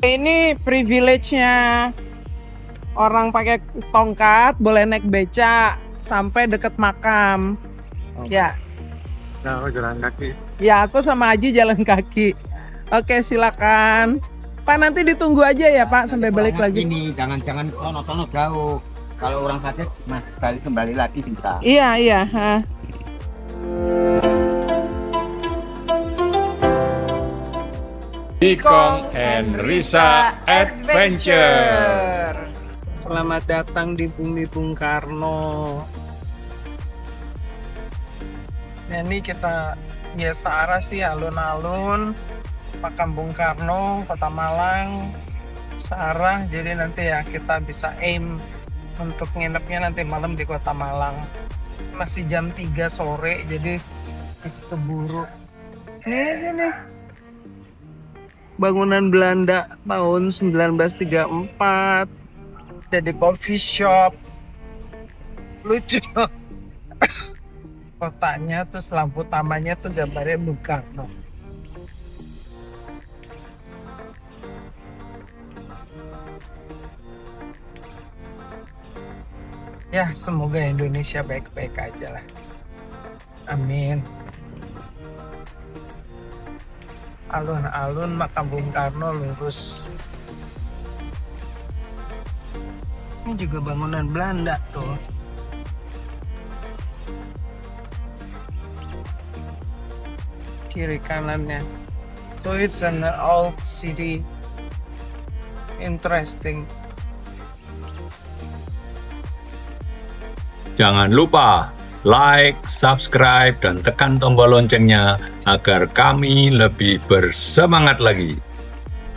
Ini privilege-nya orang pakai tongkat, boleh naik beca sampai deket makam. Ya. Nah, jalan kaki. Ya, aku sama Aji jalan kaki. Oke, silakan. Pak, nanti ditunggu aja ya, Pak, sampai balik lagi. Ini jangan sono jauh. Kalau orang sakit, mas kembali lagi bisa. Iya, iya. Ikong and Risa Adventure. Selamat datang di bumi Bung Karno. Nah, ini kita biasa arah sih alun-alun makam Bung Karno, Kota Malang, searah. Jadi nanti ya kita bisa aim untuk nginepnya nanti malam di Kota Malang. Masih jam 3 sore, jadi masih keburu. Ini aja nih. Bangunan Belanda tahun 1934. Jadi coffee shop. Lucu. Kotanya terus lampu utamanya tuh gambarnya Bung Karno. Ya, semoga Indonesia baik-baik aja lah. Amin. Alun-alun makam Bung Karno lurus. Ini juga bangunan Belanda tuh. Kiri kanannya. So it's an old city. Interesting. Jangan lupa like, subscribe, dan tekan tombol loncengnya agar kami lebih bersemangat lagi.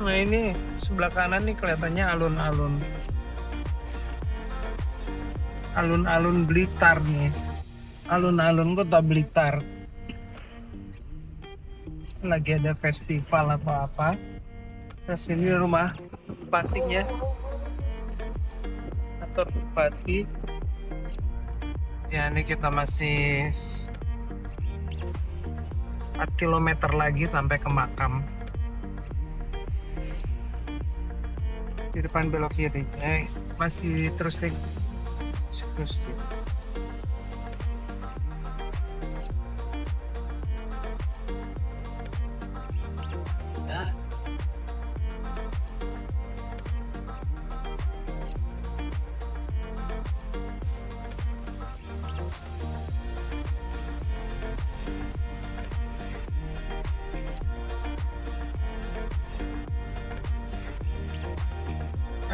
Nah, ini sebelah kanan nih kelihatannya alun-alun. Alun-alun Blitar nih. Alun-alun Kota Blitar. Lagi ada festival atau apa. Terus ini rumah bupatinya. Atau bupati. Ya, ini kita masih 4 km lagi sampai ke makam. Di depan belok kiri. Masih terus nih. Terus.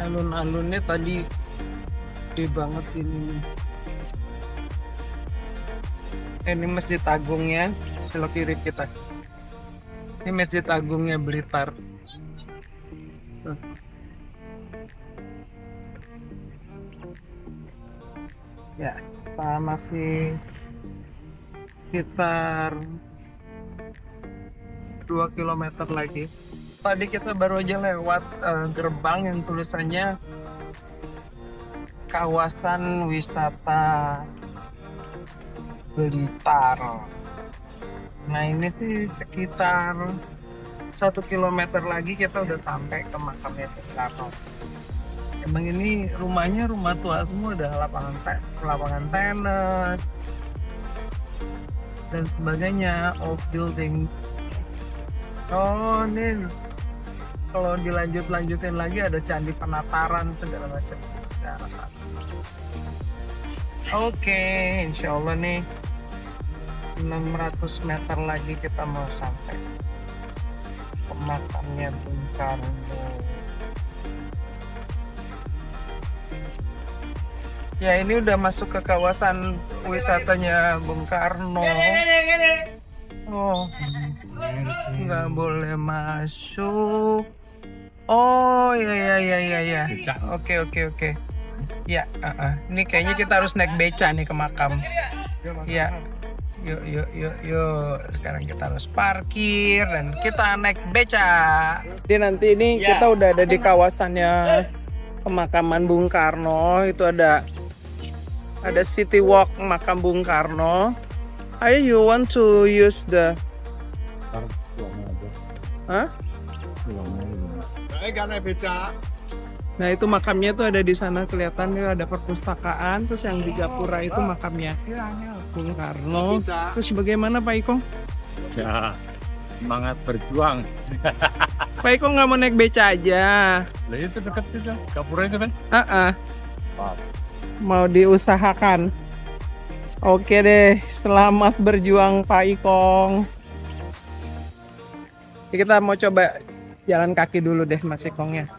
Alun-alunnya tadi gede banget ini. Ini Masjid Agungnya, belok kiri kita. Ini Masjid Agungnya Blitar. Ya, kita masih sekitar 2 km lagi. Tadi kita baru aja lewat gerbang yang tulisannya kawasan wisata Blitar. Nah, ini sih sekitar 1 km lagi kita udah sampai ke makamnya Bung Karno. Emang ini rumahnya rumah tua semua, ada lapangan tenis dan sebagainya, old building. Oh, ini kalau dilanjutin lagi ada candi penataran segala macam ke arah sana. Oke, insya Allah nih 600 meter lagi kita mau sampai ke makamnya Bung Karno. Ya, ini udah masuk ke kawasan wisatanya Bung Karno. Oh, nggak boleh masuk. Oh, ya. Oke. Ya, ini kayaknya kita harus naik beca nih ke makam. Ya, yuk. Sekarang kita harus parkir dan kita naik beca. Jadi nanti ini kita udah ada di kawasannya pemakaman Bung Karno. Itu ada city walk makam Bung Karno. Ayo, you want to use the? Huh? Gak beca. Nah itu makamnya tuh ada di sana, kelihatan ya, ada perpustakaan. Terus yang di Gapura itu makamnya Bung Karno. Terus bagaimana Pak Iko? Ya, semangat berjuang. Pak Iko nggak mau naik beca aja? Lah itu dekat itu, Gapura itu kan? Mau diusahakan. Oke deh, selamat berjuang Pak Ikong. Kita mau coba jalan kaki dulu deh Mas Ikongnya.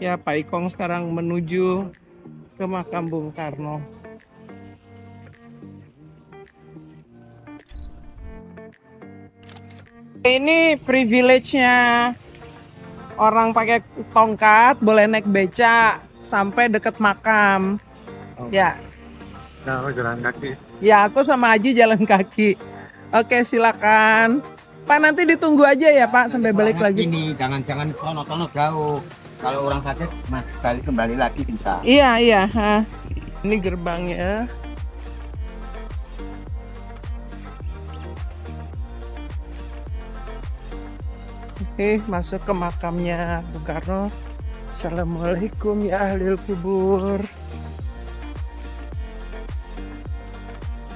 Ya Pak Ikong sekarang menuju ke makam Bung Karno. Ini privilege-nya orang pakai tongkat, boleh naik beca sampai deket makam. Ya. Nah, jalan kaki. Ya, aku sama Aji jalan kaki. Oke, silakan. Pak, nanti ditunggu aja ya Pak sampai balik lagi. Ini jangan sono jauh. Kalau orang sakit mas balik kembali lagi bisa. Iya. Ini gerbangnya. Oke, masuk ke makamnya Bung Karno. Assalamualaikum ya ahlil kubur.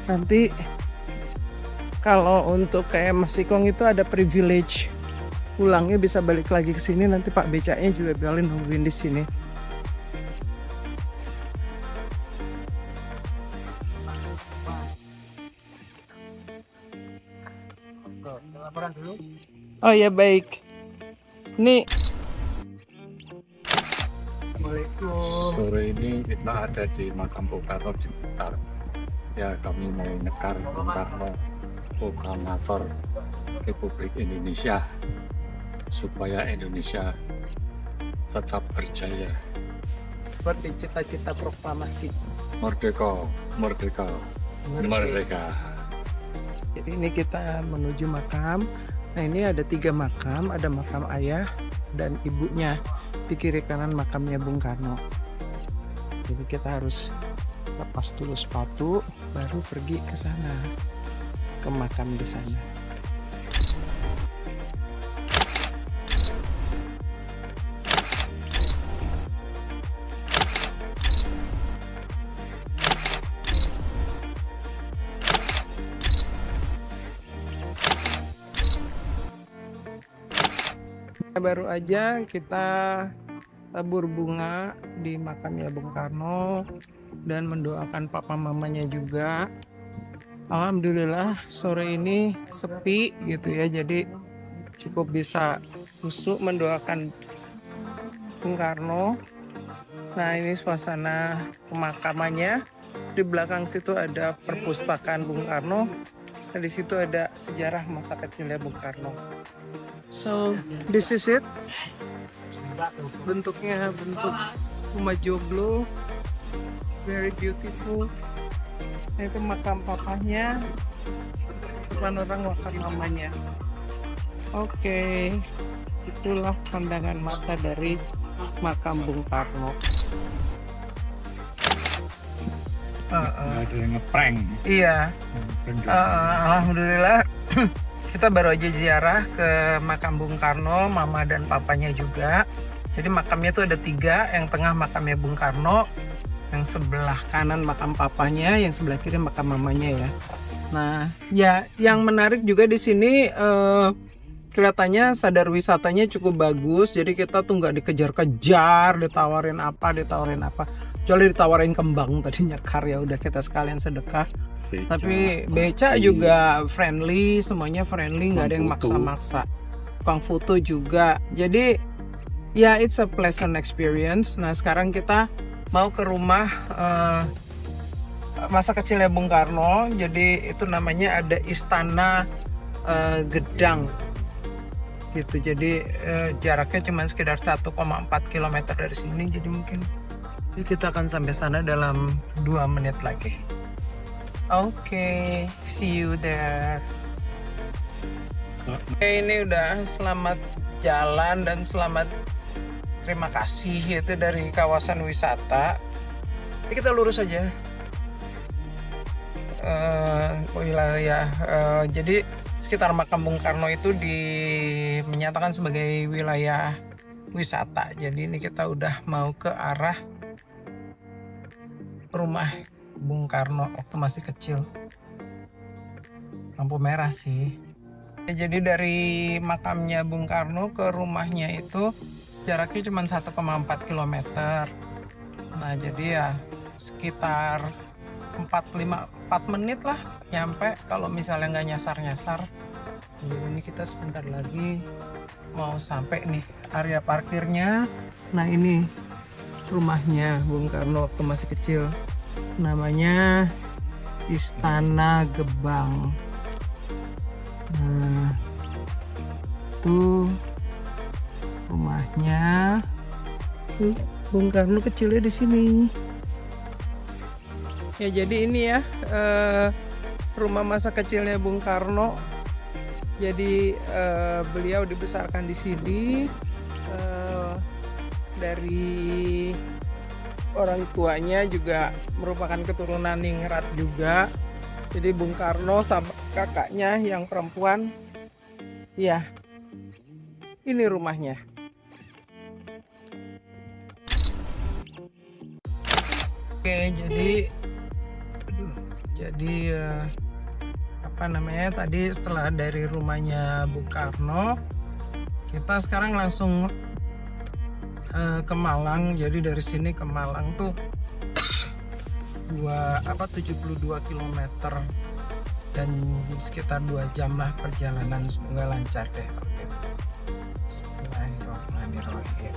Nanti kalau untuk kayak Mas Ikong itu ada privilege pulangnya bisa balik lagi ke sini, nanti Pak becaknya juga biarin nungguin di sini. Laporan dulu. Oh ya baik. Nih. Assalamualaikum. Sore ini kita ada di makam Bung Karno di Blitar. Ya, kami mau nekar Bung Karno, proklamator Republik Indonesia, supaya Indonesia tetap berjaya. Seperti cita-cita proklamasi. Merdeka, merdeka, merdeka. Jadi ini kita menuju makam. Nah ini ada 3 makam, ada makam ayah dan ibunya. Di kiri kanan makamnya Bung Karno. Jadi kita harus lepas dulu sepatu, baru pergi ke sana, ke makam di sana. Baru aja kita tabur bunga di makamnya Bung Karno dan mendoakan papa mamanya juga. Alhamdulillah sore ini sepi gitu ya, jadi cukup bisa khusyuk mendoakan Bung Karno. Nah ini suasana pemakamannya. Di belakang situ ada perpustakaan Bung Karno. Nah, di situ ada sejarah masa kecilnya Bung Karno. So this is it. Bentuknya bentuk rumah joglo, very beautiful. Nah, itu makam papanya, bukan orang makam mamanya. Oke, itulah pandangan mata dari makam Bung Karno. Ada yang ngeprank. Iya. Alhamdulillah kita baru aja ziarah ke makam Bung Karno, mama dan papanya juga. Jadi makamnya tuh ada 3, yang tengah makamnya Bung Karno, yang sebelah kanan makam papanya, yang sebelah kiri makam mamanya ya. Nah, ya yang menarik juga di sini kelihatannya sadar wisatanya cukup bagus. Jadi kita tuh nggak dikejar-kejar, ditawarin apa. Kecuali ditawarin kembang tadinya karya, udah kita sekalian sedekah. Tapi beca juga friendly, semuanya friendly, nggak ada yang maksa-maksa. Tukang foto juga. Jadi ya it's a pleasant experience. Nah sekarang kita mau ke rumah masa kecilnya Bung Karno. Jadi itu namanya ada Istana Gedang gitu. Jadi jaraknya cuma sekitar 1,4 km dari sini. Jadi mungkin kita akan sampai sana dalam 2 menit lagi. Oke, see you there. Oke, ini udah selamat jalan dan selamat terima kasih itu dari kawasan wisata. Jadi kita lurus aja. Jadi sekitar makam Bung Karno itu menyatakan sebagai wilayah wisata. Jadi ini kita udah mau ke arah rumah Bung Karno waktu masih kecil. Lampu merah sih. Jadi dari makamnya Bung Karno ke rumahnya itu jaraknya cuma 1,4 km. Nah jadi ya sekitar 4 menit lah nyampe kalau misalnya nggak nyasar-nyasar. Jadi ini kita sebentar lagi mau sampai nih area parkirnya. Nah ini rumahnya Bung Karno waktu masih kecil, namanya Istana Gebang. Nah tuh rumahnya, tuh Bung Karno kecilnya di sini. Ya jadi ini ya rumah masa kecilnya Bung Karno. Jadi beliau dibesarkan di sini dari orang tuanya juga merupakan keturunan Ningrat juga. Jadi Bung Karno sama kakaknya yang perempuan, ya ini rumahnya. Oke, jadi apa namanya, tadi setelah dari rumahnya Bung Karno, kita sekarang langsung ke Malang. Jadi dari sini ke Malang tuh 72 km dan sekitar 2 jam lah perjalanan. Semoga lancar deh. Bismillahirrahmanirrahim.